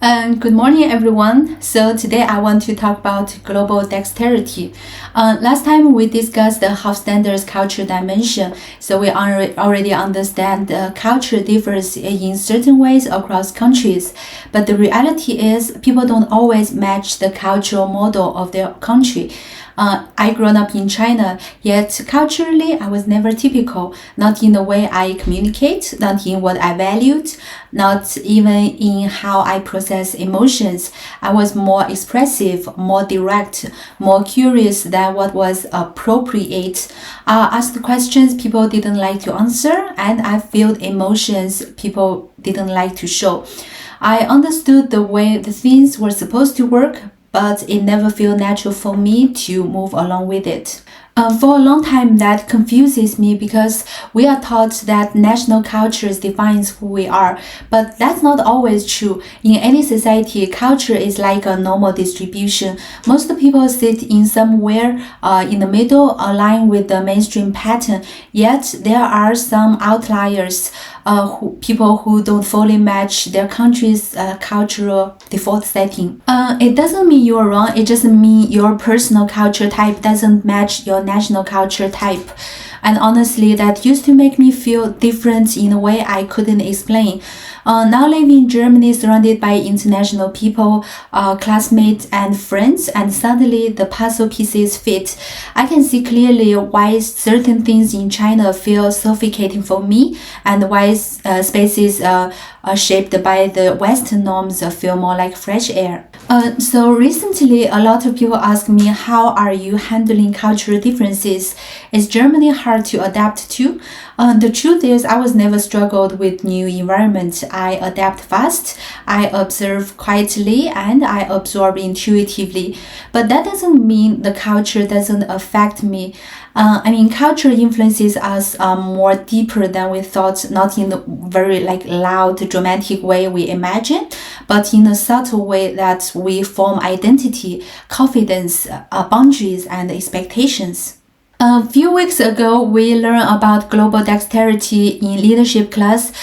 Good morning, everyone. So today I want to talk about global dexterity. Last time we discussed the half standards culture dimension. So we already understand the culture differs in certain ways across countries. But the reality is people don't always match the cultural model of their country. I grew up in China, yet culturally I was never typical, not in the way I communicate, not in what I valued, not even in how I process emotions. I was more expressive, more direct, more curious than what was appropriate. I asked questions people didn't like to answer, and I felt emotions people didn't like to show. I understood the way the things were supposed to work, but it never felt natural for me to move along with it. For a long time, that confuses me because we are taught that national cultures defines who we are, but that's not always true. In any society, culture is like a normal distribution. Most people sit in somewhere in the middle, aligned with the mainstream pattern, yet there are some outliers, people who don't fully match their country's cultural default setting. It doesn't mean you're wrong, it just means your personal culture type doesn't match your national culture type. And honestly, that used to make me feel different in a way I couldn't explain. Now living in Germany, surrounded by international people, classmates and friends, and suddenly the puzzle pieces fit. I can see clearly why certain things in China feel suffocating for me, and why spaces shaped by the Western norms feel more like fresh air. So recently, a lot of people ask me, how are you handling cultural differences? Is Germany hard to adapt to? The truth is, I was never struggled with new environments. I adapt fast, I observe quietly, and I absorb intuitively. But that doesn't mean the culture doesn't affect me. Culture influences us more deeper than we thought, not in the very loud, dramatic way we imagine, but in a subtle way that we form identity, confidence, boundaries, and expectations. A few weeks ago, we learned about global dexterity in leadership class,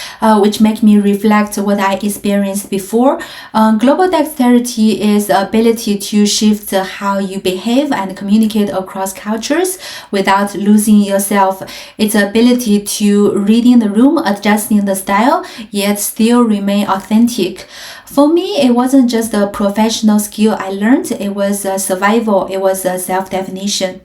which made me reflect what I experienced before. Global dexterity is the ability to shift how you behave and communicate across cultures without losing yourself. It's the ability to read in the room, adjusting the style, yet still remain authentic. For me, it wasn't just a professional skill I learned, it was a survival, it was a self-definition.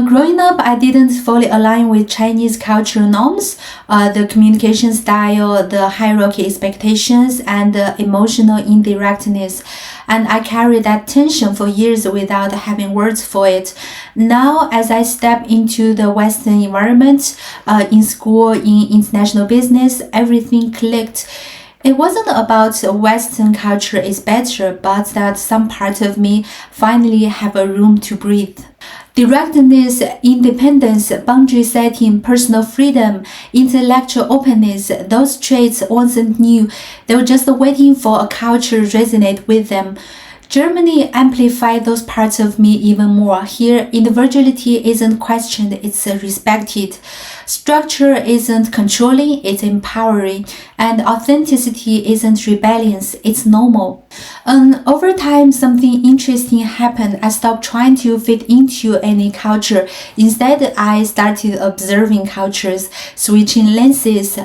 Growing up, I didn't fully align with Chinese cultural norms, the communication style, the hierarchy expectations, and the emotional indirectness. And I carried that tension for years without having words for it. Now, as I step into the Western environment, in school, in international business, everything clicked. It wasn't about Western culture is better, but that some part of me finally have a room to breathe. Directness, independence, boundary setting, personal freedom, intellectual openness, those traits wasn't new. They were just waiting for a culture to resonate with them. Germany amplified those parts of me even more. Here, individuality isn't questioned, it's respected. Structure isn't controlling, it's empowering. And authenticity isn't rebellious, it's normal. Over time, something interesting happened. I stopped trying to fit into any culture. Instead, I started observing cultures, switching lenses,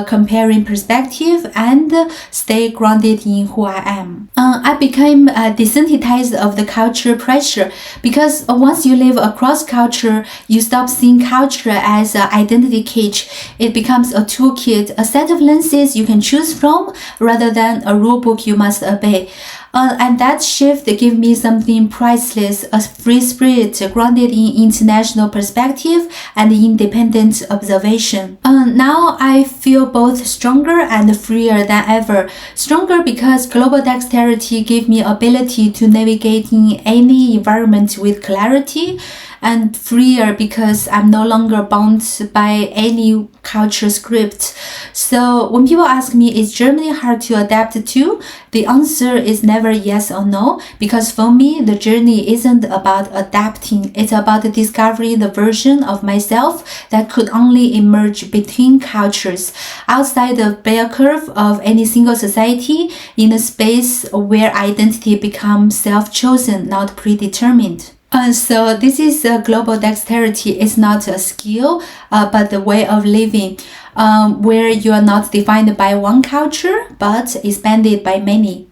comparing perspective, and stay grounded in who I am. I became desensitized of the culture pressure because once you live across culture, you stop seeing culture as an identity cage. It becomes a toolkit, a set of lenses you can choose from rather than a rule book you must obey. And that shift gave me something priceless, a free spirit grounded in international perspective and independent observation. Now I feel both stronger and freer than ever. Stronger because global dexterity gave me ability to navigate in any environment with clarity, and freer because I'm no longer bound by any culture script. So when people ask me, is Germany hard to adapt to? The answer is never yes or no, because for me, the journey isn't about adapting. It's about discovering the version of myself that could only emerge between cultures, outside the bell curve of any single society, in a space where identity becomes self-chosen, not predetermined. So this is global dexterity. It's not a skill, but the way of living, where you are not defined by one culture, but expanded by many.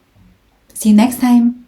See you next time.